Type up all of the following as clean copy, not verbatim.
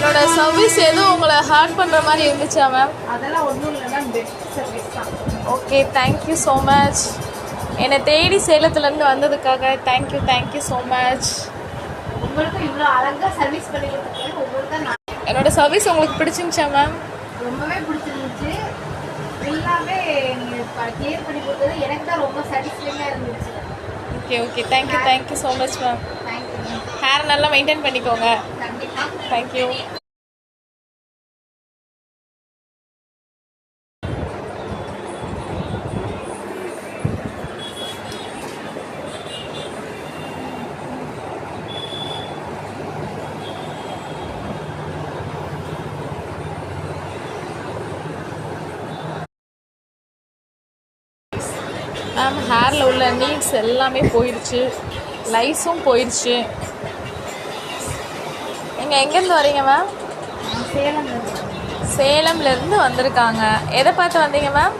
என்னோட சர்வீஸ் எதுவும் உங்களை ஹர்ட் பண்ணுற மாதிரி இருந்துச்சா மேம்? அதெல்லாம் ஒன்றும் இல்லைன்னா பெஸ்ட் சர்வீஸ் தான். Okay, thank you so much. என்னை தேடி சேலத்துலேருந்து வந்ததுக்காக தேங்க்யூ ஸோ மச். உங்களுக்கும் இவ்வளோ அழகாக சர்வீஸ் பண்ணி கொடுத்துருக்கேன். உங்களுக்கு தான் என்னோட சர்வீஸ் உங்களுக்கு பிடிச்சிருந்துச்சா மேம்? ரொம்பவே பிடிச்சிருந்துச்சு. ஃபுல்லாகவே நீங்கள் கிளியர் பண்ணி கொடுத்தது எனக்கு தான் ரொம்ப சாட்டிஸ்ஃபைங்காக இருந்துச்சு. Okay, thank you so much ma'am. Thank you. Hair நல்லா மெயின்டைன் பண்ணிக்கோங்க. கண்டிப்பாக. தேங்க்யூ. மேம், ஹேரில் உள்ள நீட்ஸ் எல்லாமே போயிடுச்சு, லைஸும் போயிடுச்சு. நீங்கள் எங்கேருந்து வரீங்க மேம்? சேலம்லேருந்து வந்திருக்காங்க. எதை பார்த்து வந்தீங்க மேம்?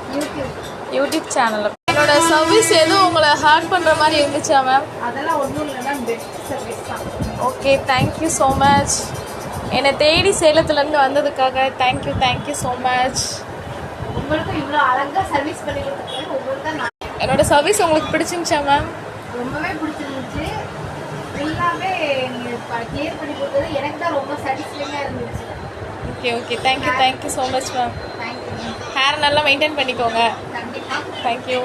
யூடியூப் சேனலில். என்னோட சர்வீஸ் எதுவும் உங்களை ஹர்ட் பண்ணுற மாதிரி இருந்துச்சா மேம்? அதெல்லாம் ஒன்றும் இல்லைன்னா பெஸ்ட் சர்வீஸ் தான். Okay, thank you so much. என்னை தேடி சேலத்துலேருந்து வந்ததுக்காக தேங்க்யூ ஸோ மச். உங்களுக்கும் இவ்வளோ அழகாக சர்வீஸ் பண்ணி கொடுத்துருக்கேன். உங்களுக்கு தான் என்னோட சர்வீஸ் உங்களுக்கு பிடிச்சிருந்துச்சா மேம்? ரொம்பவே பிடிச்சிருந்துச்சு. ஃபுல்லாகவே நீங்கள் கிளியர் பண்ணி கொடுத்தது எனக்கு தான் ரொம்ப சாட்டிஸ்ஃபைங்காக இருந்துச்சு. Okay, thank you so much ma'am. Thank you. Hair நல்லா மெயின்டைன் பண்ணிக்கோங்க. கண்டிப்பாக. தேங்க்யூ.